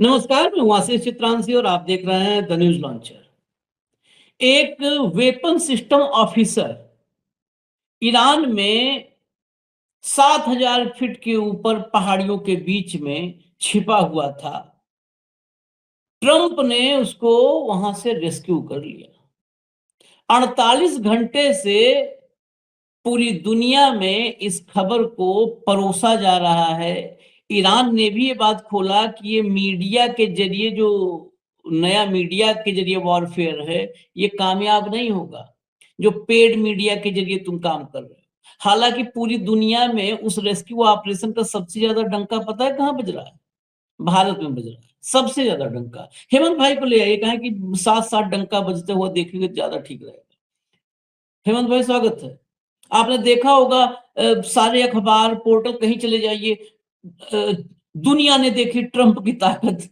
नमस्कार, मैं हूं आशीष चित्रांशी और आप देख रहे हैं द न्यूज लॉन्चर। एक वेपन सिस्टम ऑफिसर ईरान में 7,000 फीट के ऊपर पहाड़ियों के बीच में छिपा हुआ था। ट्रंप ने उसको वहां से रेस्क्यू कर लिया। 48 घंटे से पूरी दुनिया में इस खबर को परोसा जा रहा है। ईरान ने भी ये बात खोला कि ये मीडिया के जरिए जो नया मीडिया के जरिए वॉरफेयर है, ये कामयाब नहीं होगा जो पेड मीडिया के जरिए तुम काम कर रहे हो। हालांकि पूरी दुनिया में उस रेस्क्यू ऑपरेशन का सबसे ज्यादा डंका पता है कहां बज रहा है? भारत में बज रहा है सबसे ज्यादा डंका। हेमंत भाई को ले आइए, कहा कि साथ साथ डंका बजते हुए देखेंगे तो ज्यादा ठीक रहेगा। हेमंत भाई स्वागत है। आपने देखा होगा सारे अखबार पोर्टल कहीं चले जाइए, दुनिया ने देखी ट्रंप की ताकत।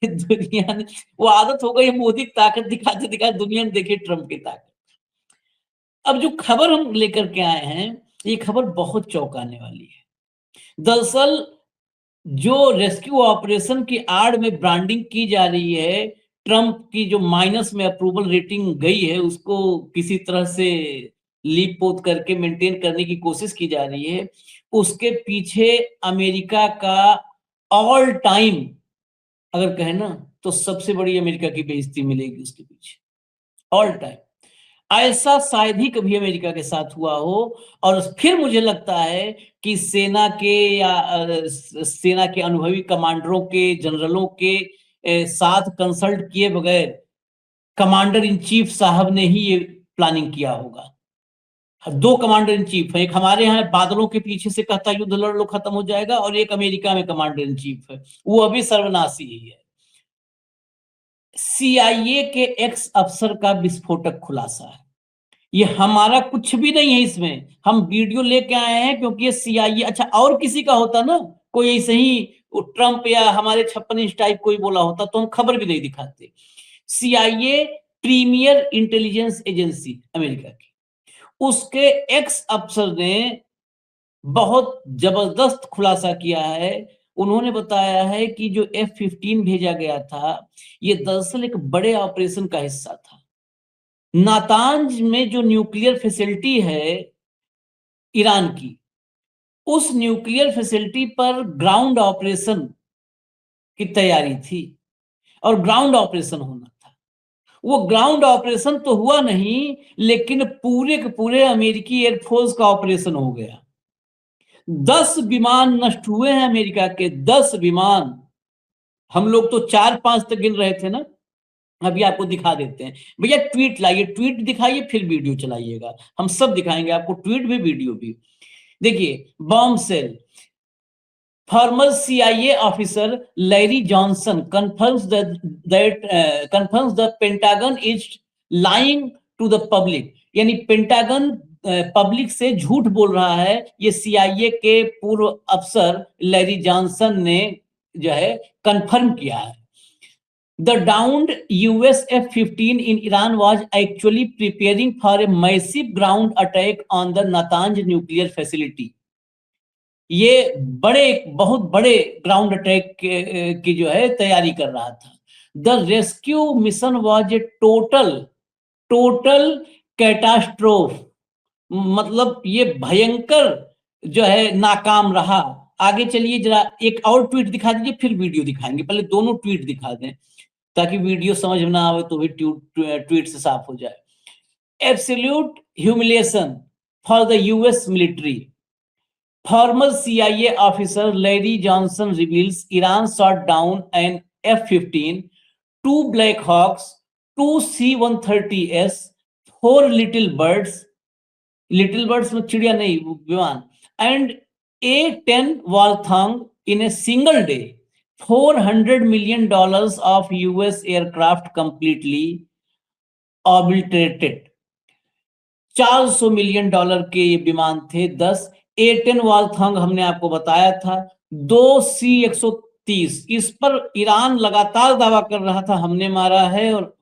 दुनिया ने, वो आदत हो गई मोदी की ताकत दिखाते दिखाते दुनिया ने देखी ट्रंप की ताकत। अब जो खबर हम लेकर के आए हैं, ये खबर बहुत चौंकाने वाली है। दरअसल जो रेस्क्यू ऑपरेशन की आड़ में ब्रांडिंग की जा रही है, ट्रंप की जो माइनस में अप्रूवल रेटिंग गई है उसको किसी तरह से लीप पोत करके मेंटेन करने की कोशिश की जा रही है। उसके पीछे अमेरिका का ऑल टाइम अगर कहे ना तो सबसे बड़ी अमेरिका की बेइज्जती मिलेगी उसके पीछे। ऑल टाइम ऐसा शायद ही कभी अमेरिका के साथ हुआ हो। और फिर मुझे लगता है कि सेना के या सेना के अनुभवी कमांडरों के जनरलों के साथ कंसल्ट किए बगैर कमांडर इन चीफ साहब ने ही ये प्लानिंग किया होगा। दो कमांडर इन चीफ है, एक हमारे यहाँ बादलों के पीछे से कहता युद्ध लड़ लो खत्म हो जाएगा, और एक अमेरिका में कमांडर इन चीफ है, वो अभी सर्वनाशी ही है। सीआईए के एक्स अफसर का विस्फोटक खुलासा है। ये हमारा कुछ भी नहीं है, इसमें हम वीडियो लेके आए हैं क्योंकि ये सीआईए, अच्छा और किसी का होता ना, कोई ऐसे ही ट्रंप या हमारे 56 इंच टाइप कोई बोला होता तो हम खबर भी नहीं दिखाते। CIA premier intelligence agency America की, उसके एक्स अफसर ने बहुत जबरदस्त खुलासा किया है। उन्होंने बताया है कि जो F-15 भेजा गया था, ये दरअसल एक बड़े ऑपरेशन का हिस्सा था। नातांज में जो न्यूक्लियर फैसिलिटी है ईरान की, उस न्यूक्लियर फैसिलिटी पर ग्राउंड ऑपरेशन की तैयारी थी और ग्राउंड ऑपरेशन होना था। वो ग्राउंड ऑपरेशन तो हुआ नहीं, लेकिन पूरे के पूरे अमेरिकी एयरफोर्स का ऑपरेशन हो गया। 10 विमान नष्ट हुए हैं अमेरिका के, 10 विमान। हम लोग तो 4-5 तक गिन रहे थे ना। अभी आपको दिखा देते हैं। भैया ट्वीट लाइए, ट्वीट दिखाइए फिर वीडियो चलाइएगा, हम सब दिखाएंगे आपको, ट्वीट भी वीडियो भी। देखिए, bombshell. Former CIA officer Larry Johnson confirms confirms the Pentagon is lying to the public। यानी पेंटागन पब्लिक से झूठ बोल रहा है, ये सीआईए के पूर्व अफसर लैरी जॉनसन ने जो है कंफर्म किया है। The downed US F-15 in Iran was actually preparing for a massive ground attack on the Natanz nuclear facility। ये बहुत बड़े ग्राउंड अटैक की जो है तैयारी कर रहा था। The rescue mission was a total catastrophe. मतलब ये भयंकर जो है नाकाम रहा। आगे चलिए जरा एक और ट्वीट दिखा दीजिए फिर वीडियो दिखाएंगे, पहले दोनों ट्वीट दिखा दें ताकि वीडियो समझ में ना आवे तो भी ट्वीट से साफ हो जाए। Absolute humiliation for the US military. Former CIA officer Larry Johnson reveals Iran shot down an F-15, 2 Black Hawks, 2 C-130S, 4 Little Birds, Little Birds में चिड़िया नहीं विमान, and A-10 Walthang in a single day। $400 million of US aircraft completely obliterated। $400 million के ये विमान थे। 10 A-10 वालथंग हमने आपको बताया था। 2 C-130, इस पर ईरान लगातार दावा कर रहा था हमने मारा है, और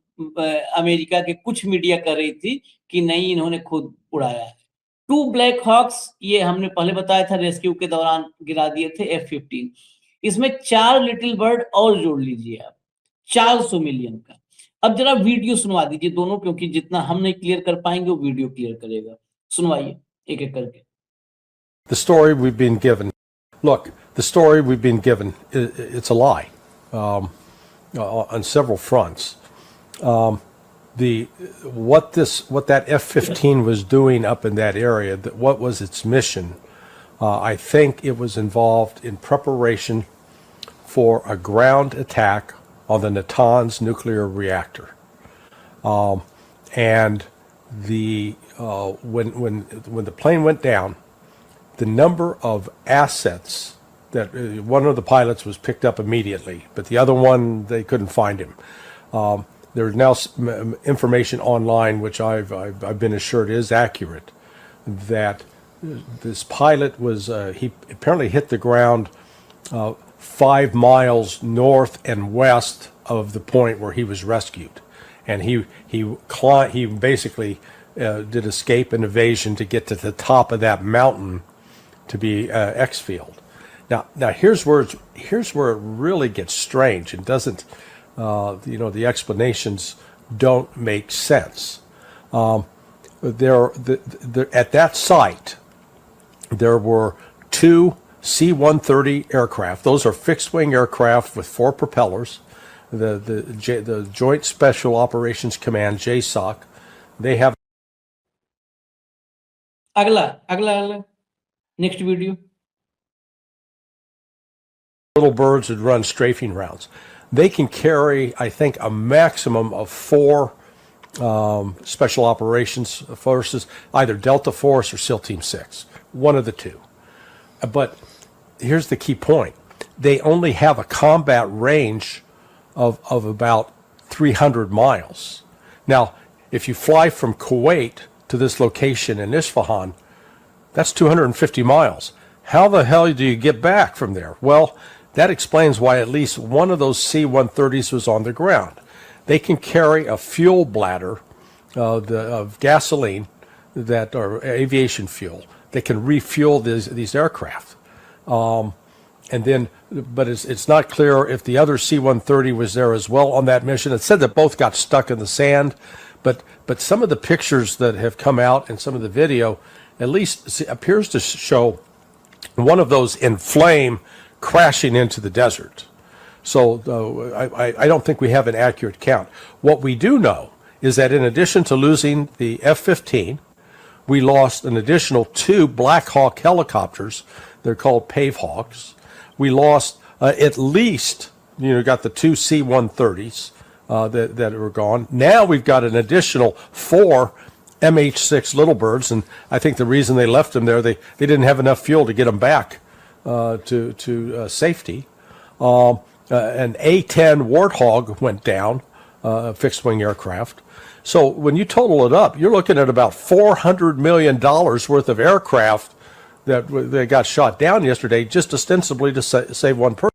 अमेरिका के कुछ मीडिया कर रही थी कि नहीं इन्होंने खुद उड़ाया है। 2 ब्लैक हॉक्स, ये हमने पहले बताया था रेस्क्यू के दौरान गिरा दिए थे F-15। इसमें 4 लिटिल बर्ड और जोड़ लीजिए आप, 400 मिलियन का। अब जरा वीडियो सुनवा दीजिए दोनों, क्योंकि जितना हम नहीं क्लियर कर पाएंगे वो वीडियो क्लियर करेगा। सुनवाइए एक एक करके। The story we've been given. Look, the story we've been given, it's a lie on several fronts. What that F-15 was doing up in that area, what was its mission? I think it was involved in preparation for a ground attack on the Natanz nuclear reactor. And when the plane went down, the number of assets that one of the pilots was picked up immediately, but the other one, they couldn't find him. There's now information online, which I've been assured is accurate, that this pilot was he apparently hit the ground 5 miles north and west of the point where he was rescued, and he basically did escape and evasion to get to the top of that mountain to be exfilled. Now here's where it really gets strange and doesn't, the explanations don't make sense. At that site, there were 2 C-130 aircraft. Those are fixed-wing aircraft with 4 propellers. The Joint Special Operations Command, JSOC, they have. अगला next video. Little birds would run strafing rounds. They can carry, I think, a maximum of 4 special operations forces, either Delta Force or SEAL Team 6, one of the two. But here's the key point. They only have a combat range of about 300 miles. Now, if you fly from Kuwait to this location in Isfahan, that's 250 miles. How the hell do you get back from there? Well, that explains why at least one of those C-130s was on the ground. They can carry a fuel bladder of gasoline or aviation fuel. They can refuel these aircraft. And then, but it's not clear if the other C-130 was there as well on that mission. It said that both got stuck in the sand, but some of the pictures that have come out and some of the video at least appears to show one of those in flame crashing into the desert. So I don't think we have an accurate count. What we do know is that in addition to losing the F-15, we lost an additional 2 Black Hawk helicopters. They're called Pavehawks. We lost at least, got the 2 C-130s that were gone. Now we've got an additional 4 MH-6 Little Birds, and I think the reason they left them there, they didn't have enough fuel to get them back to safety. An A-10 Warthog went down, fixed-wing aircraft. So when you total it up, you're looking at about $400 million worth of aircraft that got shot down yesterday, just ostensibly to save one person.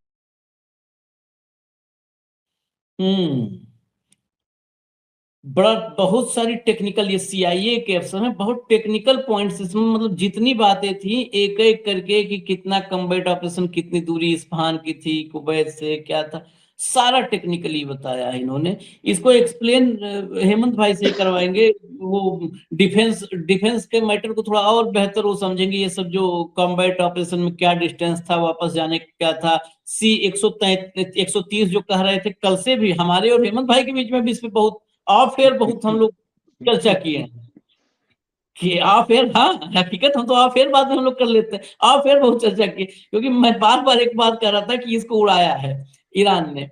बहुत सारी technical, ये CIA के अफसर हैं, बहुत technical points इसमें, मतलब जितनी बातें थी एक एक करके कि कितना कम्बैट ऑपरेशन, कितनी दूरी इस्फहान की थी, कुवैत से क्या था, सारा टेक्निकली बताया है इन्होंने। इसको एक्सप्लेन हेमंत भाई से करवाएंगे, वो डिफेंस के मैटर को थोड़ा और बेहतर वो समझेंगे। ये सब जो कॉम्बैट ऑपरेशन में क्या डिस्टेंस था, वापस जाने का क्या था, C-130 जो कह रहे थे, कल से भी हमारे और हेमंत भाई के बीच में भी इस पे बहुत ऑफ एयर बहुत हम लोग चर्चा किए हैं कि ऑफ एयर, हाँ हकीकत हम तो ऑफ एयर बाद में हम लोग कर लेते हैं, ऑफ एयर बहुत चर्चा की, क्योंकि मैं बार बार एक बात कह रहा था कि इसको उड़ाया है ईरान ने,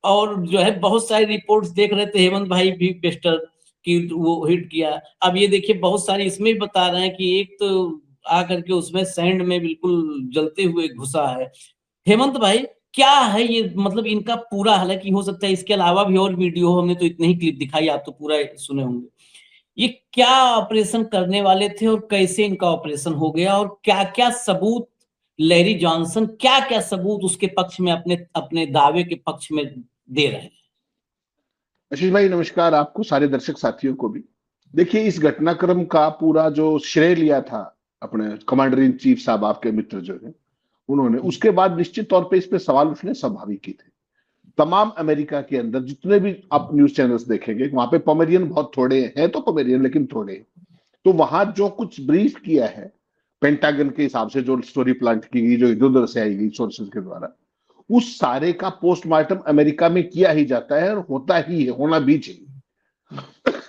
और जो है बहुत सारी रिपोर्ट्स देख रहे थे हेमंत भाई भी बेस्टर की वो हिट किया। अब ये देखिए बहुत सारी इसमें भी बता रहे हैं कि एक तो आकर के उसमें सैंड में बिल्कुल जलते हुए घुसा है। हेमंत भाई क्या है ये, मतलब इनका पूरा, हालांकि हो सकता है इसके अलावा भी और वीडियो हो, हमने तो इतनी ही क्लिप दिखाई, आप तो पूरा सुने होंगे। ये क्या ऑपरेशन करने वाले थे और कैसे इनका ऑपरेशन हो गया, और क्या क्या सबूत लैरी जॉनसन, क्या क्या सबूत उसके पक्ष में, अपने दावे के पक्ष में दे रहे हैं। आशीष भाई नमस्कार, आपको, सारे दर्शक साथियों को भी। देखिए, इस घटनाक्रम का पूरा जो श्रेय लिया था अपने कमांडर इन चीफ साहब, आपके मित्र जो है, उन्होंने उसके बाद निश्चित तौर पे इस पे सवाल उठने स्वाभाविक ही थे। तमाम अमेरिका के अंदर जितने भी आप न्यूज चैनल्स देखेंगे वहां पे पोमेरियन बहुत थोड़े हैं, तो पोमेरियन लेकिन थोड़े हैं। तो वहां जो कुछ ब्रीफ किया है पेंटागन के हिसाब से, जो स्टोरी प्लांट की गई, जो इधर उधर से आई गई सोर्सेज के द्वारा, उस सारे का पोस्टमार्टम अमेरिका में किया ही जाता है और होता ही है, होना भी चाहिए।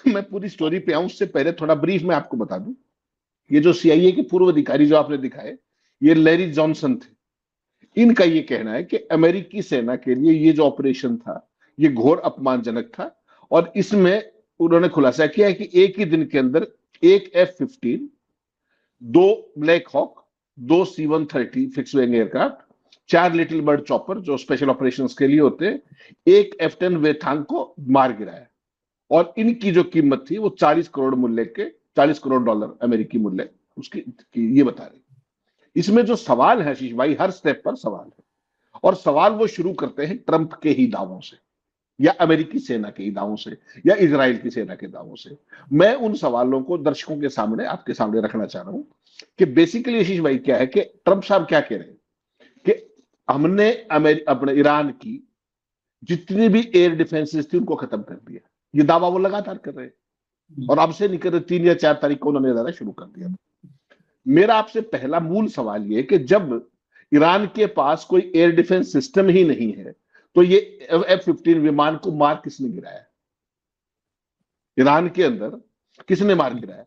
मैं पूरी स्टोरी पे आऊं उससे पहले थोड़ा ब्रीफ में आपको बता दूं। ये जो सीआईए के पूर्व अधिकारी जो आपने दिखाए, ये लैरी जॉनसन थे। इनका ये कहना है कि अमेरिकी सेना के लिए ये जो ऑपरेशन था ये घोर अपमानजनक था, और इसमें उन्होंने खुलासा किया है कि एक ही दिन के अंदर एक F-15, 2 black hawk, 2 C-130 fix wing aircraft, 4 little bird chopper जो स्पेशल ऑपरेशंस के लिए होते हैं, एक F-10 वेथांग को मार गिराया। और इनकी जो कीमत थी वो 40 करोड़ मूल्य के, $40 करोड़ अमेरिकी मूल्य उसकी ये बता रही। इसमें जो सवाल है आशीष भाई, हर स्टेप पर सवाल है, और सवाल वो शुरू करते हैं ट्रंप के ही दावों से, या अमेरिकी सेना के ही दावों से, या इजराइल की सेना के दावों से। मैं उन सवालों को दर्शकों के सामने, आपके सामने रखना चाह रहा हूं कि बेसिकली आशीष भाई क्या है कि ट्रंप साहब क्या कह रहे हैं कि हमने अपने ईरान की जितनी भी एयर डिफेंसेस थी उनको खत्म कर दिया। ये दावा वो लगातार कर रहे हैं, और अब से नहीं कर रहे, 3 या 4 तारीख को उन्होंने दावा शुरू कर दिया। मेरा आपसे पहला मूल सवाल यह कि जब ईरान के पास कोई एयर डिफेंस सिस्टम ही नहीं है, तो ये F-15 विमान को मार किसने गिराया? ईरान के अंदर किसने मार गिराया?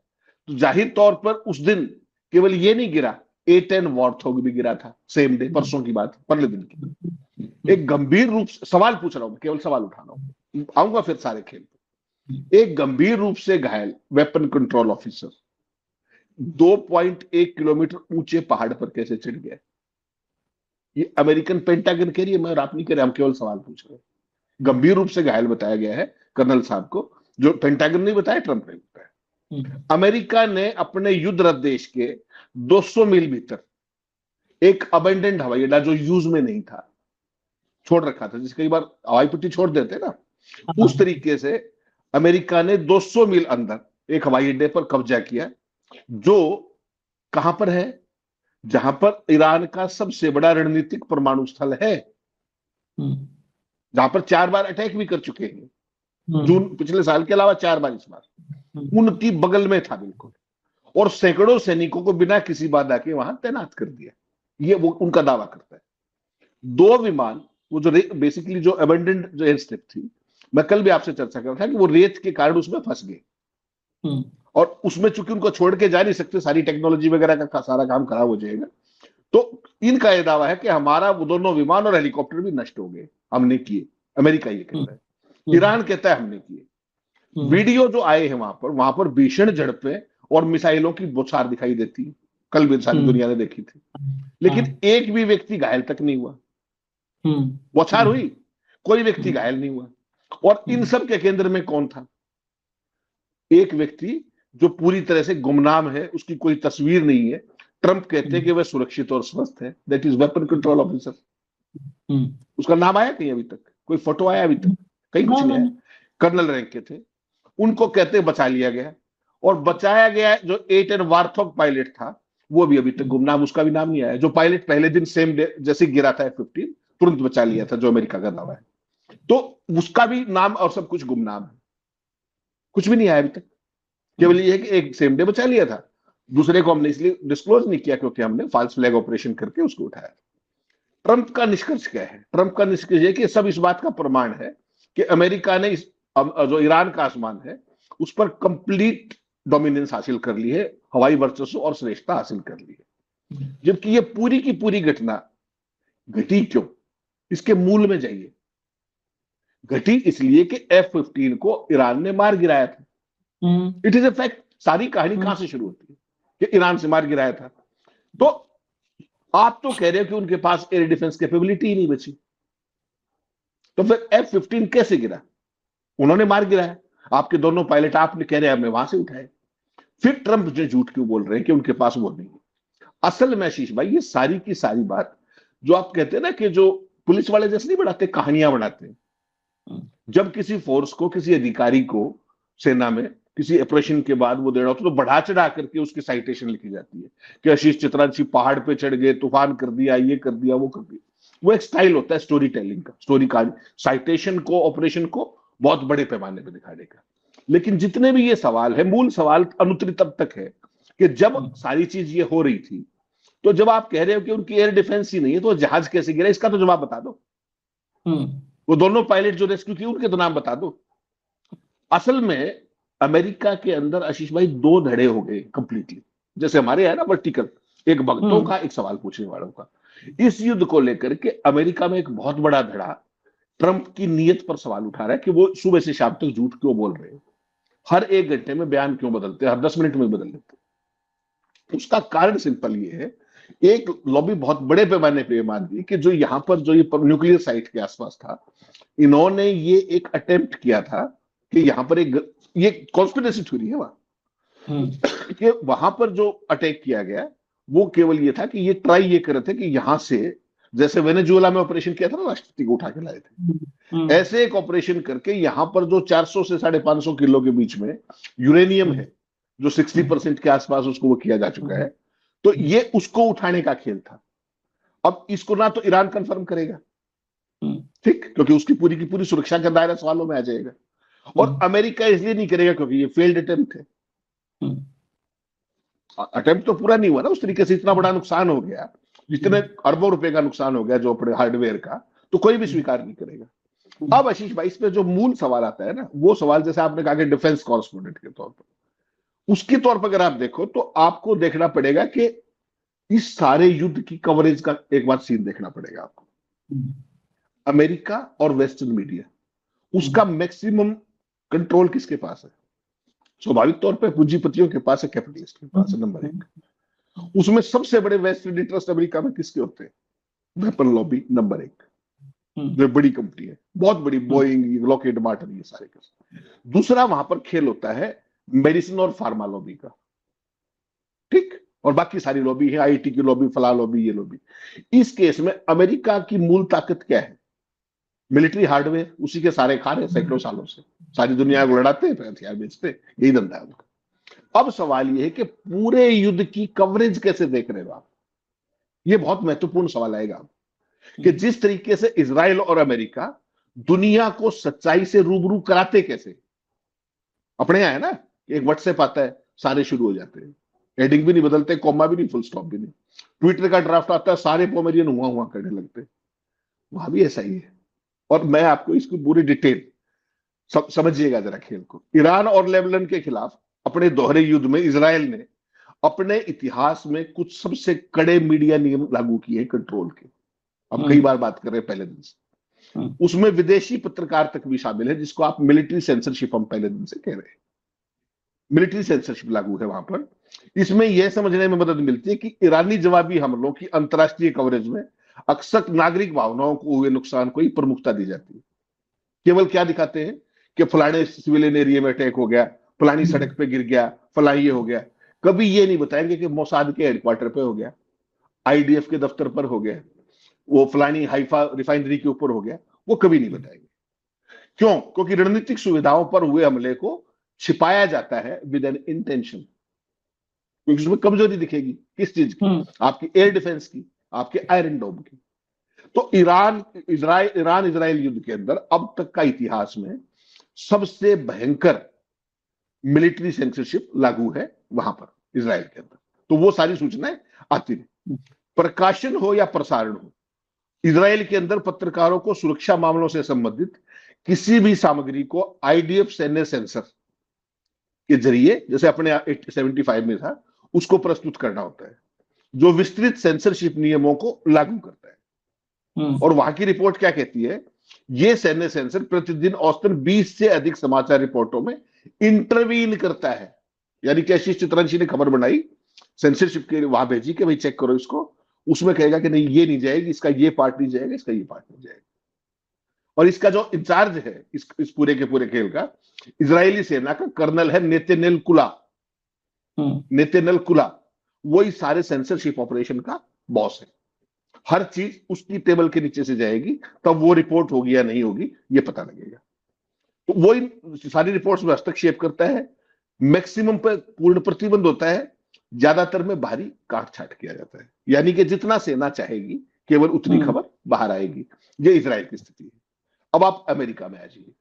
तो जाहिर तौर पर उस दिन केवल ये नहीं गिरा, A-10 वॉर्थॉग भी गिरा था सेम डे, परसों की बात, परले दिन की। एक गंभीर रूप से सवाल पूछ रहा हूं, केवल सवाल उठा रहा हूं, आऊंगा फिर सारे खेल पे। एक गंभीर रूप से घायल वेपन कंट्रोल ऑफिसर 2.1 किलोमीटर ऊंचे पहाड़ पर कैसे चढ़ गया? ये अमेरिकन पेंटागन कह रही है, मैं और आप नहीं कह रहे, हम केवल सवाल पूछ रहे हैं। गंभीर रूप से घायल बताया गया है कर्नल साहब को, जो पेंटागन नहीं बताया, ट्रंप ने बताया। अमेरिका ने अपने युद्ध देश के 200 मील भीतर एक अबेंडेंड हवाई अड्डा जो यूज में नहीं था, छोड़ रखा था, जिस कई बार हवाई पट्टी छोड़ देते ना, उस तरीके से अमेरिका ने 200 मील अंदर एक हवाई अड्डे पर कब्जा किया, जो कहां पर है? जहां पर ईरान का सबसे बड़ा रणनीतिक परमाणु स्थल है, जहां पर 4 बार अटैक भी कर चुके हैं, जून पिछले साल के अलावा 4 बार इस बार, उनकी बगल में था बिल्कुल, और सैकड़ों सैनिकों को बिना किसी बाधा के वहां तैनात कर दिया। ये वो उनका दावा करता है। 2 विमान, वो जो बेसिकली जो अबेंडेंड जो एयर स्ट्रिप थी, मैं कल भी आपसे चर्चा कर रहा था कि वो रेत के कारण उसमें फंस गए, और उसमें चूंकि उनको छोड़ के जा नहीं सकते, सारी टेक्नोलॉजी वगैरह का सारा काम खराब हो जाएगा, तो इनका यह दावा है कि हमारा वो दोनों विमान और हेलीकॉप्टर भी नष्ट हो गए, हमने किए। अमेरिका ये कहता है, ईरान कहता है हमने किए। वीडियो जो आए हैं वहां पर भीषण झड़पें और मिसाइलों की बौछार दिखाई देती है, कल भी सारी दुनिया ने देखी थी, लेकिन एक भी व्यक्ति घायल तक नहीं हुआ। बौछार हुई, कोई व्यक्ति घायल नहीं हुआ। और इन सब के केंद्र में कौन था? एक व्यक्ति जो पूरी तरह से गुमनाम है, उसकी कोई तस्वीर नहीं है। ट्रंप कहते हैं कि वह सुरक्षित और स्वस्थ है, that is weapon control officer. उसका नाम आया कहीं अभी तक? कोई फोटो आया अभी तक? कहीं कुछ नहीं आया। कर्नल रैंक के थे, उनको कहते हैं बचा लिया गया, और बचाया गया जो A-10 वार्थॉग पायलट था वो भी अभी तक गुमनाम, उसका भी नाम नहीं आया। जो पायलट पहले दिन सेम डे जैसे गिरा था F-15, तुरंत बचा लिया था, जो अमेरिका का दावा है, तो उसका भी नाम और सब कुछ गुमनाम है, कुछ भी नहीं आया अभी तक। केवल ये है कि एक सेम डे बचा लिया था, दूसरे को हमने इसलिए डिस्क्लोज नहीं किया क्योंकि हमने फॉल्स फ्लैग ऑपरेशन करके उसको उठाया। ट्रंप का निष्कर्ष क्या है? ट्रंप का निष्कर्ष है कि सब इस बात का प्रमाण है कि अमेरिका ने जो ईरान का आसमान है उस पर कंप्लीट डोमिनेंस हासिल कर ली है, हवाई वर्चस्व और श्रेष्ठता हासिल कर ली है। जबकि ये पूरी की पूरी घटना घटी क्यों? इसके मूल में जाइए। घटी इसलिए कि F-15 को ईरान ने मार गिराया था। It is a fact. सारी कहानी कहां से शुरू होती है? कि ईरान से मार गिराया था। तो आप तो कह रहे हो कि उनके पास एयर डिफेंस कैपेबिलिटी ही नहीं बची, तो फिर F-15 कैसे गिरा? उन्होंने मार गिराया। आपके दोनों पायलट आपने कह रहे हैं हमने वहां से उठाए। फिर ट्रंप जो झूठ क्यों बोल रहे हैं कि उनके पास वो नहीं है? असल में आशीष भाई, ये सारी की सारी बात जो आप कहते हैं ना कि जो पुलिस वाले जैसे नहीं बनाते, कहानियां बनाते हैं। जब किसी फोर्स को, किसी अधिकारी को सेना में किसी ऑपरेशन के बाद वो दे रहा होता है, तो बढ़ा चढ़ा करके उसकी साइटेशन लिखी जाती है कि आशीष चित्रांशी पहाड़ पे चढ़ गए, तूफान कर दिया, ये कर दिया, वो कर दिया। वो एक स्टाइल होता है स्टोरी टेलिंग का, स्टोरी का साइटेशन को, ऑपरेशन को बहुत बड़े पैमाने पर दिखाने का। लेकिन जितने भी ये सवाल है, मूल सवाल अनुत्तरित तब तक है कि जब सारी चीज ये हो रही थी, तो जब आप कह रहे हो कि उनकी एयर डिफेंस ही नहीं है, तो जहाज कैसे गिरा, इसका तो जवाब बता दो। वो दोनों पायलट जो रेस्क्यू किए उनके तो नाम बता दो। असल में अमेरिका के अंदर आशीष भाई दो धड़े हो गए कंप्लीटली, जैसे हमारे है ना वर्टिकल, एक भक्तों का, एक सवाल पूछने वालों का। इस युद्ध को लेकर के अमेरिका में एक बहुत बड़ा धड़ा ट्रंप की नीयत पर सवाल उठा रहा है कि वो सुबह से शाम तक झूठ क्यों बोल रहे हैं, हर एक घंटे में बयान क्यों बदलते हैं, हर 10 मिनट में बदल देते हैं। उसका कारण सिंपल ये है, एक लॉबी बहुत बड़े पैमाने पे मान दी कि जो यहां पर जो ये न्यूक्लियर साइट के आसपास था, इन्होंने ये एक अटेम्प्ट किया था कि यहां पर एक, ये कॉन्स्पिरेसी थ्योरी है वहां, कि वहां पर जो अटैक किया गया वो केवल ये था कि ये ट्राई ये कर रहे थे कि यहां से, जैसे वेनेजुएला में ऑपरेशन किया था ना, राष्ट्रपति को उठा के लाए थे, ऐसे एक ऑपरेशन करके यहां पर जो 400 से 550 किलो के बीच में यूरेनियम है, जो 60% के आसपास उसको वो किया जा चुका है, तो ये उसको उठाने का खेल था। अब इसको ना तो ईरान कंफर्म करेगा, ठीक, क्योंकि उसकी पूरी की पूरी सुरक्षा का दायरा सवालों में आ जाएगा, और अमेरिका इसलिए नहीं करेगा क्योंकि ये फेल्ड अटेम्प्ट है। अटेम्प्ट तो पूरा नहीं हुआ ना उस तरीके से, इतना बड़ा नुकसान हो गया, जितने अरबों रुपए का नुकसान हो गया जो अपने हार्डवेयर का, तो कोई भी स्वीकार नहीं करेगा। अब आशीष भाई, इस पे जो मूल सवाल आता है ना, वो सवाल जैसे आपने कहा कि डिफेंस कॉरेस्पोंडेंट के तौर पर, उसके तौर पर अगर आप देखो तो आपको देखना पड़ेगा कि इस सारे युद्ध की कवरेज का एक बार सीन देखना पड़ेगा आपको। अमेरिका और वेस्टर्न मीडिया, उसका मैक्सिमम कंट्रोल किसके पास है? स्वाभाविक तौर पे पूंजीपतियों के पास है, कैपिटलिस्ट के पास है, नंबर एक। उसमें सबसे बड़े वेस्टेड इंटरेस्ट अमेरिका में किसके होते हैं? वेपन लॉबी नंबर एक, जो बड़ी कंपनी है, बहुत बड़ी, बोइंग, लॉकहीड मार्टिन, ये सारे के। दूसरा वहां पर खेल होता है मेडिसिन और फार्मा लॉबी का, ठीक, और बाकी सारी लॉबी है, आईटी की लॉबी, फला लॉबी, ये लॉबी। इस केस में अमेरिका की मूल ताकत क्या है? मिलिट्री हार्डवेयर, उसी के सारे खा रहे सैकड़ों सालों से, सारी दुनिया को लड़ाते हैं, हथियार बेचते, यही धंधा है उनका। अब सवाल ये है कि पूरे युद्ध की कवरेज कैसे देख रहे हो आप? ये बहुत महत्वपूर्ण सवाल आएगा कि जिस तरीके से इजराइल और अमेरिका दुनिया को सच्चाई से रूबरू कराते कैसे। अपने यहां है ना, एक व्हाट्सएप आता है, सारे शुरू हो जाते हैं, हेडिंग भी नहीं बदलते, कॉमा भी नहीं, फुल स्टॉप भी नहीं। ट्विटर का ड्राफ्ट आता है, सारे पोमेरियन हुआ हुआ करने लगते हैं। वहां भी ऐसा ही है, और मैं आपको इसकी पूरी डिटेल समझिएगा जरा खेल को। ईरान और लेबनान के खिलाफ अपने दोहरे युद्ध में इजराइल ने अपने इतिहास में कुछ सबसे कड़े मीडिया नियम लागू किए कंट्रोल के। हम कई बार बात कर रहे हैं पहले दिन से, उसमें विदेशी पत्रकार तक भी शामिल है, जिसको आप मिलिट्री सेंसरशिप हम पहले दिन से कह रहे हैं। मिलिट्री सेंसरशिप लागू है वहां पर। इसमें यह समझने में मदद मिलती है कि ईरानी जवाबी हमलों की अंतर्राष्ट्रीय कवरेज में अक्सर नागरिक भावनाओं को हुए नुकसान को ही प्रमुखता दी जाती है। केवल क्या दिखाते हैं कि फलाने सिविलियन एरिया में अटैक हो गया, फलानी सड़क पे गिर गया, फला ये हो गया। कभी ये नहीं बताएंगे कि मोसाद के हेडक्वार्टर पे हो गया, आईडीएफ के दफ्तर पर हो गया, वो फलानी हाइफा रिफाइनरी के ऊपर हो गया, वो कभी नहीं बताएंगे। क्यों? क्योंकि रणनीतिक सुविधाओं पर हुए हमले को छिपाया जाता है विद एन इंटेंशन, क्योंकि उसमें कमजोरी दिखेगी। किस चीज की? आपकी एयर डिफेंस की, आपके आयरन डोम की। तो ईरान इजराइल युद्ध के अंदर अब तक का इतिहास में सबसे भयंकर मिलिट्री सेंसरशिप लागू है वहां पर इजराइल के अंदर। तो वो सारी सूचनाएं आती हैं, प्रकाशन हो या प्रसारण हो। इजराइल के अंदर पत्रकारों को सुरक्षा मामलों से संबंधित किसी भी सामग्री को आईडीएफ सैन्य सेंसर के जरिए, जैसे अपने 75 में था, उसको प्रस्तुत करना होता है, जो विस्तृत सेंसरशिप नियमों को लागू करता है। और वहां की रिपोर्ट क्या कहती है? ये सैन्य सेंसर प्रतिदिन औसतन 20 से अधिक समाचार रिपोर्टों में इंटरवीन करता है। यानी कि आशीष चित्रांशी ने खबर बनाई, सेंसरशिप के लिए वहां भेजी कि भाई चेक करो इसको, उसमें कहेगा कि नहीं ये नहीं जाएगी, इसका ये पार्ट नहीं जाएगा, इसका ये पार्ट नहीं जाएगा। और इसका जो इंचार्ज है इस पूरे के पूरे खेल का, इजरायली सेना का कर्नल है नेतनेल कुला। वही सारे सेंसरशिप ऑपरेशन का बॉस है। हर चीज उसकी टेबल के नीचे से जाएगी, तब वो रिपोर्ट होगी या नहीं होगी ये पता लगेगा। तो वो इन सारी रिपोर्ट्स में हस्तक्षेप करता है, मैक्सिमम पर पूर्ण प्रतिबंध होता है, ज्यादातर में भारी काट छाट किया जाता है, यानी कि जितना सेना चाहेगी केवल उतनी खबर बाहर आएगी। ये इजराइल की स्थिति है। अब आप अमेरिका में आ जाइए।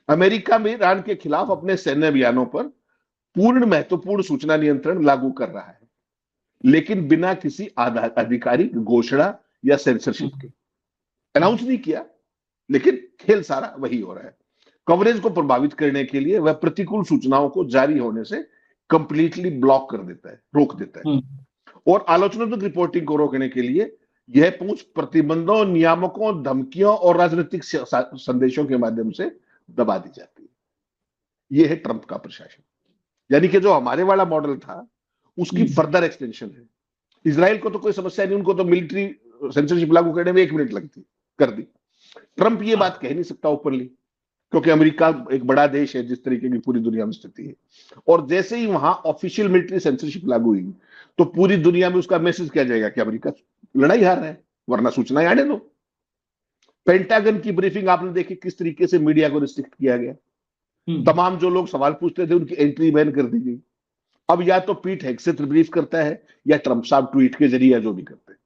अमेरिका में ईरान के खिलाफ अपने सैन्य अभियानों पर पूर्ण महत्वपूर्ण सूचना नियंत्रण लागू कर रहा है, लेकिन बिना किसी आधिकारिक घोषणा या सेंसरशिप के। अनाउंस नहीं किया, लेकिन खेल सारा वही हो रहा है। कवरेज को प्रभावित करने के लिए वह प्रतिकूल सूचनाओं को जारी होने से कंप्लीटली ब्लॉक कर देता है, रोक देता है। और आलोचनात्मक रिपोर्टिंग को रोकने के लिए यह पहुंच प्रतिबंधों, नियामकों, धमकियों और राजनीतिक संदेशों के माध्यम से दबा दी जाती है। यह है ट्रंप का प्रशासन। यानी कि जो हमारे वाला मॉडल था उसकी फर्दर एक्सटेंशन है। इजराइल को तो कोई समस्या नहीं, उनको तो मिलिट्री सेंसरशिप लागू करने में 1 मिनट लगती, कर दी। ट्रंप ये बात कह नहीं सकता ओपनली, क्योंकि अमेरिका एक बड़ा देश है जिस तरीके की पूरी दुनिया में स्थिति है। और जैसे ही वहां ऑफिशियल मिलिट्री सेंसरशिप लागू हुई तो पूरी दुनिया में उसका मैसेज किया जाएगा कि अमेरिका लड़ाई हार रहा है, वरना सूचनाएं आने दो। पेंटागन की ब्रीफिंग आपने देखी, किस तरीके से मीडिया को रिस्ट्रिक्ट किया गया। तमाम जो लोग सवाल पूछते थे उनकी एंट्री बैन कर दी गई। अब या तो पीट हेगसेथ ब्रीफ करता है या ट्रंप साहब ट्वीट के जरिए जो भी करते हैं।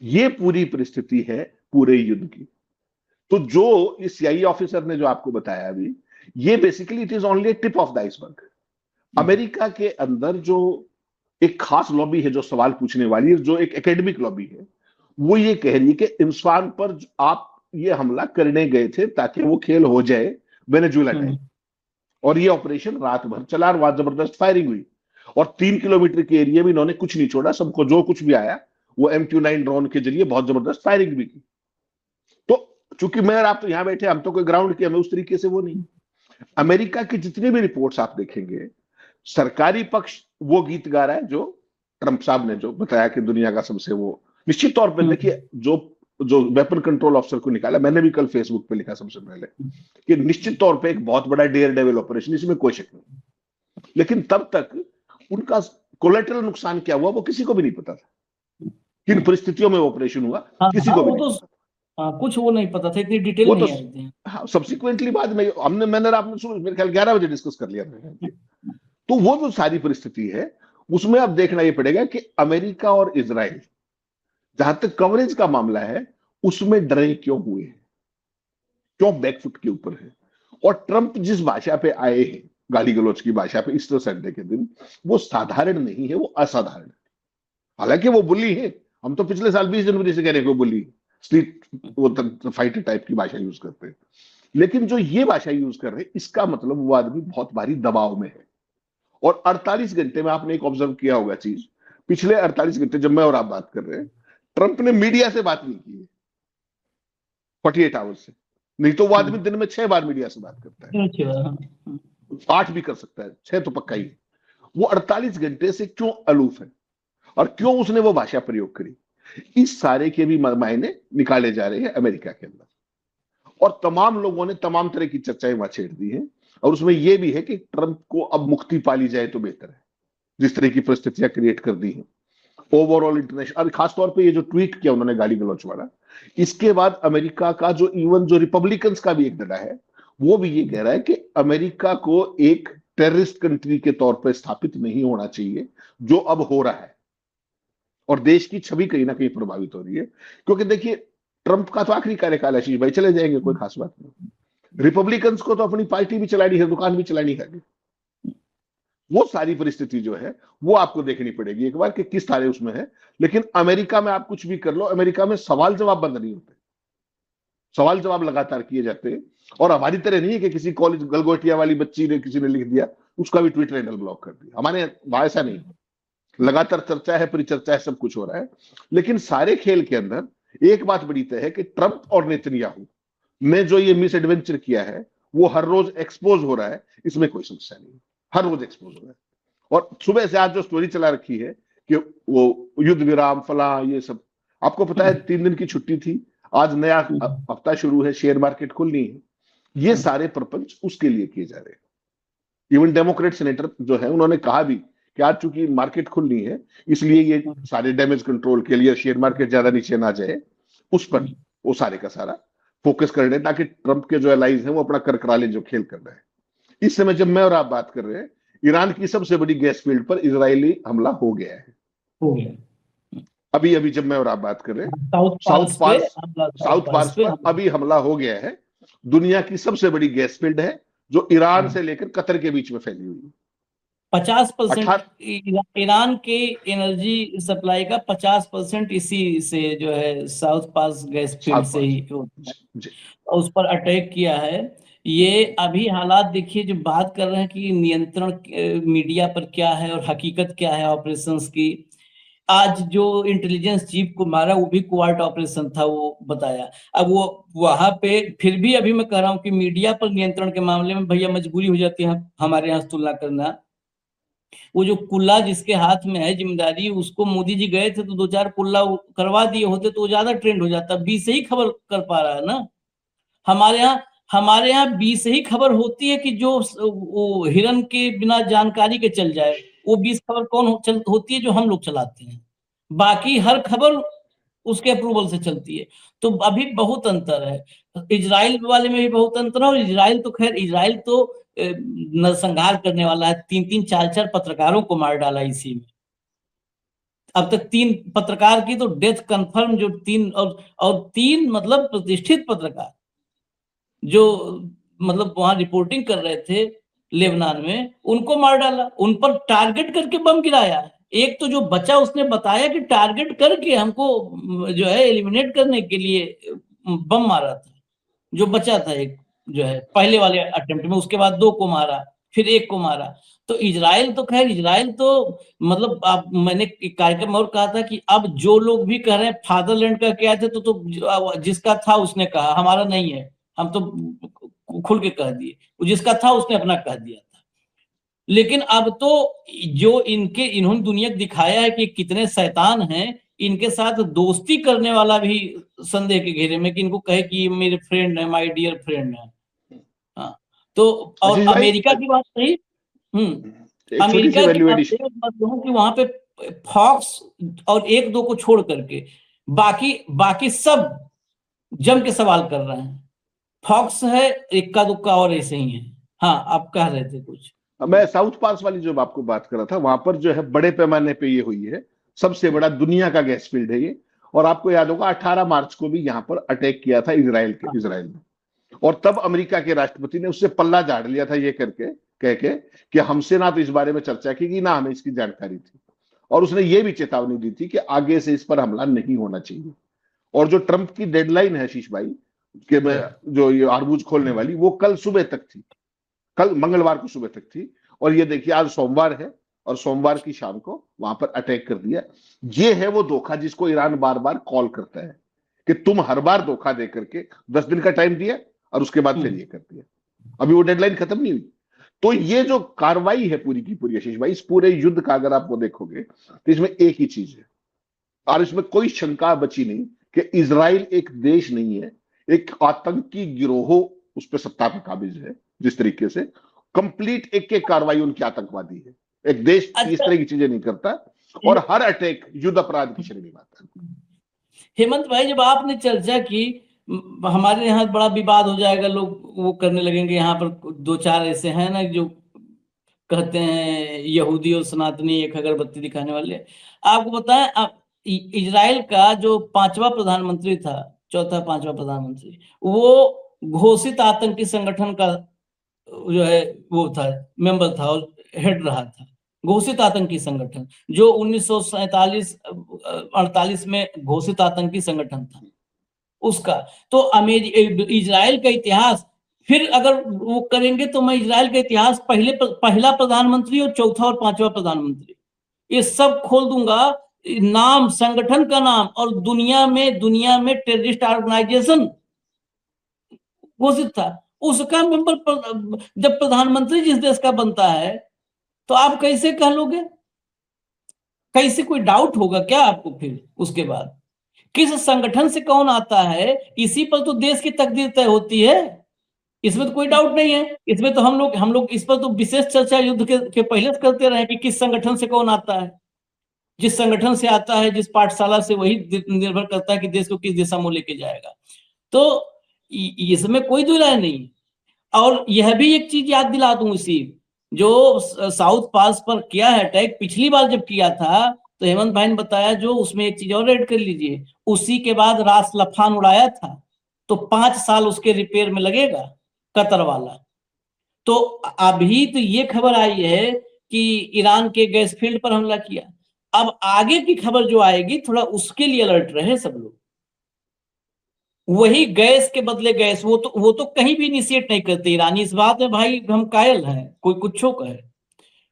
ये पूरी परिस्थिति है पूरे युद्ध की। तो जो इस सीआईए ऑफिसर ने जो आपको बताया अभी, ये basically it is only tip of the iceberg. America के अंदर जो एक खास लॉबी है जो सवाल पूछने वाली है, जो एक एकेडमिक लॉबी है, वो ये कह रही है कि इंस्फान पर आप ये हमला करने गए थे ताकि वो खेल हो जाए वेनेजुएला टाइप। और ये ऑपरेशन रात भर चला और वहां जबरदस्त फायरिंग हुई और 3 किलोमीटर के एरिया में इन्होंने कुछ नहीं छोड़ा, सबको जो कुछ भी आया वो MQ-9 ड्रोन के जरिए बहुत जबरदस्त फायरिंग भी की। तो चूंकि मैं और आप तो यहां बैठे, हम तो कोई ग्राउंड के हमें उस तरीके से वो नहीं। अमेरिका की जितनी भी रिपोर्ट्स आप देखेंगे, सरकारी पक्ष वो गीत गा रहा है जो ट्रंप साहब ने जो बताया कि दुनिया का सबसे वो निश्चित तौर पर देखिए जो वेपन कंट्रोल ऑफिसर को निकाला, मैंने भी कल फेसबुक पे लिखा सबसे पहले कि निश्चित तौर पे एक बहुत बड़ा डेयर डेविल ऑपरेशन, इसमें कोई शक नहीं। लेकिन तब तक उनका कोलेटरल नुकसान क्या हुआ वो किसी को भी नहीं पता था। किन परिस्थितियों में ऑपरेशन हुआ किसी को भी नहीं पता। कुछ वो नहीं पता था, इतनी डिटेल वो नहीं तो आई थी। हाँ, सब्सिक्वेंटली बाद में मैंने और आपने मेरे ख्याल 11 बजे डिस्कस कर लिया था। तो वो जो सारी परिस्थिति है उसमें अब देखना ये पड़ेगा कि अमेरिका और इजराइल जहां तक कवरेज का मामला है उसमें डरे क्यों हुए हैं, क्यों बैकफुट के ऊपर है। और ट्रंप जिस भाषा पे आए हैं, गाली गलौज की भाषा पे ईस्टर संडे के दिन, वो साधारण नहीं है, वो असाधारण है। हालांकि वो बुली है, हम तो पिछले साल 20 जनवरी से कह रहे हैं वो बुली, स्ट्रीट वो फाइटर टाइप की भाषा यूज करते हैं। लेकिन जो ये भाषा यूज कर रहे हैं इसका मतलब वो आदमी बहुत भारी दबाव में है। और 48 घंटे में आपने एक ऑब्जर्व किया होगा चीज, पिछले 48 घंटे जब मैं और आप बात कर रहे हैं, ट्रंप ने मीडिया से बात नहीं की है 48 आवर्स से। नहीं तो वो आदमी दिन में 6 बार मीडिया से बात करता है, 8 भी कर सकता है, 6 तो पक्का ही है। वो 48 घंटे से क्यों अलूफ है और क्यों उसने वो भाषा प्रयोग करी, इस सारे के भी मायने निकाले जा रहे हैं अमेरिका के अंदर। और तमाम लोगों ने तमाम तरह की चर्चाएं वहां छेड़ दी हैं। और उसमें यह भी है कि ट्रंप को अब मुक्ति पाली जाए तो बेहतर है, जिस तरह की परिस्थितियां क्रिएट कर दी हैं ओवरऑल इंटरनेशनल। और खासतौर पे ये जो ट्वीट किया उन्होंने गाली गलौच वाला, इसके बाद अमेरिका का जो इवन जो रिपब्लिकन्स का भी एक दड़ा है वो भी ये कह रहा है कि अमेरिका को एक टेररिस्ट कंट्री के तौर पर स्थापित नहीं होना चाहिए, जो अब हो रहा है। और देश की छवि कहीं ना कहीं प्रभावित हो रही है, क्योंकि देखिए ट्रंप का तो आखिरी कार्यकाल है, आशीष भाई चले जाएंगे, कोई खास बात नहीं। रिपब्लिकन्स को तो अपनी पार्टी भी चलानी है, दुकान भी चलानी है। वो सारी परिस्थिति जो है वो आपको देखनी पड़ेगी एक बार कि किस तरह उसमें है। लेकिन अमेरिका में आप कुछ भी कर लो, अमेरिका में सवाल जवाब बंद नहीं होते, सवाल जवाब लगातार किए जाते हैं। और हमारी तरह नहीं है कि किसी कॉलेज गलगोटिया वाली बच्ची ने किसी ने लिख दिया उसका भी ट्विटर हैंडल ब्लॉक कर दिया। हमारे वहां ऐसा नहीं, लगातार चर्चा है, परिचर्चा है, सब कुछ हो रहा है। लेकिन सारे खेल के अंदर एक बात बड़ी तय है कि ट्रंप और नेतन्याहू ने जो ये मिस एडवेंचर किया है वो हर रोज एक्सपोज हो रहा है, इसमें कोई समस्या नहीं, हर रोज एक्सपोज हो रहा है। और सुबह से आज जो स्टोरी चला रखी है कि वो युद्ध विराम फला ये सब, आपको पता है 3 दिन की छुट्टी थी, आज नया हफ्ता शुरू है, शेयर मार्केट खुलनी है, ये सारे प्रपंच उसके लिए किए जा रहे हैं। इवन डेमोक्रेट सेनेटर जो है उन्होंने कहा भी कि आज चूंकि मार्केट खुलनी है इसलिए ये सारे डैमेज कंट्रोल के लिए शेयर मार्केट ज्यादा नीचे ना जाए, उस पर वो सारे का सारा फोकस कर रहे हैं ताकि ट्रंप के जो एलाइज हैं वो अपना करकराले जो खेल कर रहे हैं। इस समय जब मैं और आप बात कर रहे हैं ईरान की सबसे बड़ी गैस फील्ड पर इजरायली हमला हो गया है। हो गया। अभी अभी जब मैं और आप बात कर रहे हैं, साउथ पार्स पे हमला, साउथ पार्स पर अभी हमला हो गया है। दुनिया की सबसे बड़ी गैस फील्ड है जो ईरान से लेकर कतर के बीच में फैली हुई है। 50% ईरान के एनर्जी सप्लाई का 50% इसी से जो है साउथ पास गैस फील्ड से ही उस पर अटैक किया है। ये अभी हालात देखिए, जो बात कर रहे हैं कि नियंत्रण मीडिया पर क्या है और हकीकत क्या है ऑपरेशंस की। आज जो इंटेलिजेंस चीफ को मारा वो भी क्वार्ट ऑपरेशन था, वो बताया। अब वो वहां पे फिर भी अभी मैं कह रहा हूं कि मीडिया पर नियंत्रण के मामले में भैया मजबूरी हो जाती है हमारे यहाँ तुलना करना। वो जो कुल्ला जिसके हाथ में है जिम्मेदारी, उसको मोदी जी गए थे तो 2-4 कुल्ला करवा दिए होते तो ज्यादा ट्रेंड हो जाता। 20 से ही खबर कर पा रहा है ना। हमारे यहाँ 20 से ही खबर होती है कि जो वो हिरन के बिना जानकारी के चल जाए, वो 20 खबर कौन होती है? जो हम लोग चलाते हैं। बाकी हर खबर उसके अप्रूवल से चलती है। तो अभी बहुत अंतर है। इजराइल वाले में भी बहुत अंतर है। और इजराइल तो खैर, इजराइल तो नरसंहार करने वाला है। 3-3 4-4 पत्रकारों को मार डाला इसी में। अब तक 3 पत्रकार की तो डेथ कंफर्म, जो 3 और 3 मतलब प्रतिष्ठित पत्रकार जो मतलब वहां रिपोर्टिंग कर रहे थे लेबनान में, उनको मार डाला। उन पर टारगेट करके बम गिराया। एक तो जो बचा उसने बताया कि टारगेट करके हमको जो है एलिमिनेट करने के लिए बम मारा था। जो बचा था एक जो है पहले वाले अटेम्प्ट में, उसके बाद 2 को मारा, फिर 1 को मारा। तो इजराइल तो खैर, इजराइल तो मतलब आप, मैंने एक कार्यक्रम और कहा था कि अब जो लोग भी कह रहे हैं फादरलैंड का क्या थे, तो जिसका था उसने कहा हमारा नहीं है। हम तो खुल के कह दिए, जिसका था उसने अपना कह दिया था। लेकिन अब तो जो इन्होंने दुनिया को दिखाया है कि कितने शैतान हैं, इनके साथ दोस्ती करने वाला भी संदेह के घेरे में, कि इनको कहे कि मेरे फ्रेंड है, माय डियर फ्रेंड है। हाँ, तो और आशीष भाई, अमेरिका की बात रही। एक छोटी सी अमेरिका की वैल्यू बात एडिशन। रही कि वहां पे फॉक्स और 1-2 को छोड़ करके बाकी सब जम के सवाल कर रहे हैं। फॉक्स है, इक्का दुक्का और ऐसे ही है। हाँ, आप कह रहे थे कुछ। मैं साउथ पार्स वाली जो आपको बात कर रहा था, वहां पर जो है बड़े पैमाने पे ये हुई है। सबसे बड़ा दुनिया का गैस फील्ड है ये। और आपको याद होगा 18 मार्च को भी यहां पर अटैक किया था इजराइल ने। और तब अमेरिका के राष्ट्रपति ने उससे पल्ला झाड़ लिया था, ये करके कह के कि हमसे ना तो इस बारे में चर्चा की ना हमें इसकी जानकारी थी। और उसने ये भी चेतावनी दी थी कि आगे से इस पर हमला नहीं होना चाहिए। और जो ट्रंप की डेडलाइन है आशीष भाई, कि जो ये आरबूज खोलने वाली, वो कल सुबह तक थी। कल मंगलवार को सुबह तक थी। और ये देखिए आज सोमवार है, और सोमवार की शाम को वहां पर अटैक कर दिया। ये है वो धोखा जिसको ईरान बार बार कॉल करता है कि तुम हर बार धोखा दे करके 10 दिन का टाइम दिया और उसके बाद फिर ये कर दिया। अभी वो डेडलाइन खत्म नहीं हुई। तो ये जो कार्रवाई है पूरी की पूरी आशीष भाई, इस पूरे युद्ध का अगर आप वो देखोगे तो इसमें एक ही चीज है, और इसमें कोई शंका बची नहीं कि इजराइल एक देश नहीं है, एक आतंकी गिरोह उस पर सत्ता पे काबिज है। जिस तरीके से कंप्लीट एक कार्रवाई उनकी आतंकवादी है। एक देश इस तरह की चीजें नहीं करता, और हर अटैक युद्ध अपराध की श्रेणी में आता है। हेमंत भाई, जब आपने चर्चा की, हमारे यहाँ बड़ा विवाद हो जाएगा, लोग वो करने लगेंगे। यहाँ पर 2-4 ऐसे हैं ना जो कहते हैं यहूदी और सनातनी एक अगरबत्ती दिखाने वाले। आपको बताएं, इजराइल का जो 5वां प्रधानमंत्री था, 4था-5वां प्रधानमंत्री, वो घोषित आतंकी संगठन का जो है वो था, मेंबर था और हेड रहा था। घोषित आतंकी संगठन जो 1947-48 में घोषित आतंकी संगठन था उसका। तो इजराइल का इतिहास फिर अगर वो करेंगे तो मैं इजराइल का इतिहास, पहला प्रधानमंत्री और 4था और 5वां प्रधानमंत्री, ये सब खोल दूंगा। नाम, संगठन का नाम, और दुनिया में टेररिस्ट ऑर्गेनाइजेशन घोषित था। उसका मेंबर जब प्रधानमंत्री जिस देश का बनता है, तो आप कैसे कह लोगे? कैसे कोई डाउट होगा क्या आपको? फिर उसके बाद किस संगठन से कौन आता है, इसी पर तो देश की तकदीर तय होती है। इसमें तो कोई डाउट नहीं है। इसमें तो हम लोग इस पर तो विशेष चर्चा युद्ध के पहले से करते रहे कि किस संगठन से कौन आता है। जिस संगठन से आता है, जिस पाठशाला से, वही निर्भर करता है कि देश को किस दिशा में लेके जाएगा। तो इसमें कोई दुविधा नहीं। और यह भी एक चीज याद दिला दूं, इसी जो साउथ पास पर किया है अटैक, पिछली बार जब किया था तो हेमंत भाई ने बताया, जो उसमें एक चीज और ऐड कर लीजिए, उसी के बाद रास लफान उड़ाया था, तो 5 साल उसके रिपेयर में लगेगा, कतर वाला। तो अभी तो ये खबर आई है कि ईरान के गैस फील्ड पर हमला किया। अब आगे की खबर जो आएगी, थोड़ा उसके लिए अलर्ट रहे सब लोग। वही गैस के बदले गैस, वो तो कहीं भी इनिशिएट नहीं करते ईरानी। इस बात में भाई हम कायल हैं, कोई कुछ कहे,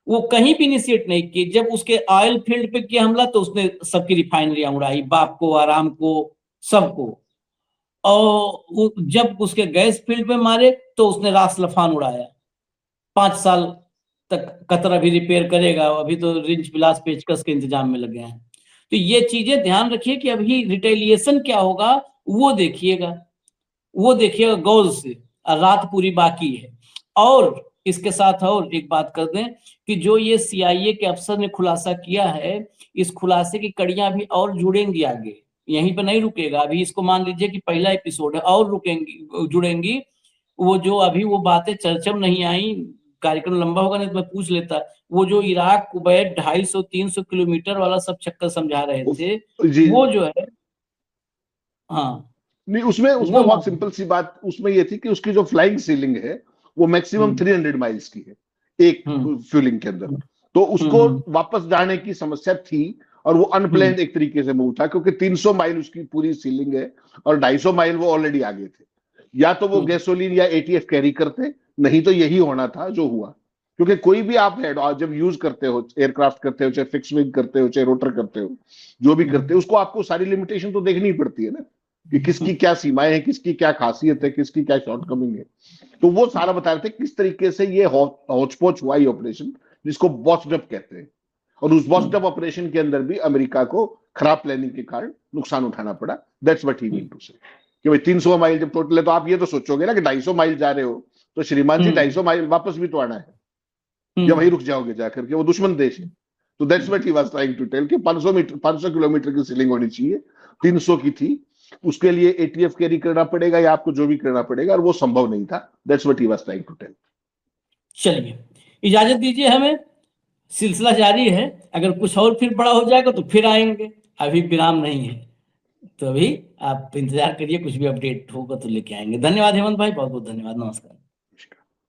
वो कहीं भी इनिशिएट नहीं की। जब उसके ऑयल फील्ड पे किया हमला तो उसने सबकी रिफाइनरियां उड़ाई, बाप को, आराम को, सबको। और जब उसके गैस फील्ड पे मारे तो उसने रास लफान उड़ाया। 5 साल तक कतर अभी रिपेयर करेगा, अभी तो रिंच बिलास पेचकस के इंतजाम में लगे हैं। तो ये चीजें ध्यान रखिए कि अभी रिटेलिएशन क्या होगा वो देखिएगा, गौर से। रात पूरी बाकी है। और इसके साथ और एक बात कर दें कि जो ये CIA के अफसर ने खुलासा किया है, इस खुलासे की कड़ियां भी और जुड़ेंगी आगे, यहीं पर नहीं रुकेगा। अभी इसको मान लीजिए कि पहला एपिसोड है, और रुकेंगी, जुड़ेंगी। वो जो अभी वो बातें चर्चा में नहीं आई, कार्यक्रम लंबा होगा नहीं तो मैं पूछ लेता, वो जो इराक कुवैत 250-300 किलोमीटर वाला सब चक्कर समझा रहे थे, जी वो जो है, हाँ, नहीं, उसमें वो बहुत सिंपल सी बात उसमें ये थी कि उसकी जो फ्लाइंग सीलिंग है वो मैक्सिमम 300 माइल्स की है एक फ्यूलिंग के अंदर। तो उसको वापस जाने की समस्या थी, और वो अनप्लान्ड एक तरीके से मूव था, क्योंकि 300 माइल उसकी पूरी सीलिंग है और 250 माइल वो ऑलरेडी आगे थे। या तो वो गैसोलीन या ATF कैरी करते, नहीं तो यही होना था जो हुआ। क्योंकि कोई भी आप जब यूज करते हो, एयरक्राफ्ट करते हो, चाहे फिक्स विंग करते हो, चाहे रोटर करते हो, जो भी करते हो, उसको आपको सारी लिमिटेशन तो देखनी पड़ती है ना, कि किसकी क्या सीमाएं हैं, किसकी क्या खासियत है, किसकी क्या शॉर्टकमिंग है। तो वो सारा बता रहे थे किस तरीके से ये हौच-पौच हुआ ये ऑपरेशन, जिसको बॉस्ड अप कहते हैं। और उस बॉस्ड अप ऑपरेशन के अंदर भी अमेरिका को खराब प्लानिंग के कारण नुकसान उठाना पड़ा। That's what he mean to say, कि भाई 300 माइल जब टोटल है, तो आप ये तो सोचोगे ना कि 250 माइल जा रहे हो, तो श्रीमान जी 250 माइल वापस भी तो आना है, या वहीं रुक जाओगे जाकर के, वो दुश्मन देश है। तो that's what he was trying to tell कि 500 किलोमीटर की सीलिंग होनी चाहिए, 300 की थी। उसके लिए ATF कैरी करना पड़ेगा या आपको जो भी करना पड़ेगा, और वो संभव नहीं था। That's what he was trying to tell. चलिए, इजाजत दीजिए, हमें सिलसिला जारी है। अगर कुछ और फिर बड़ा हो जाएगा तो फिर आएंगे, अभी विराम नहीं है। तो अभी आप इंतजार करिए, कुछ भी अपडेट होगा तो लेके आएंगे। धन्यवाद हेमंत भाई, बहुत बहुत धन्यवाद, नमस्कार।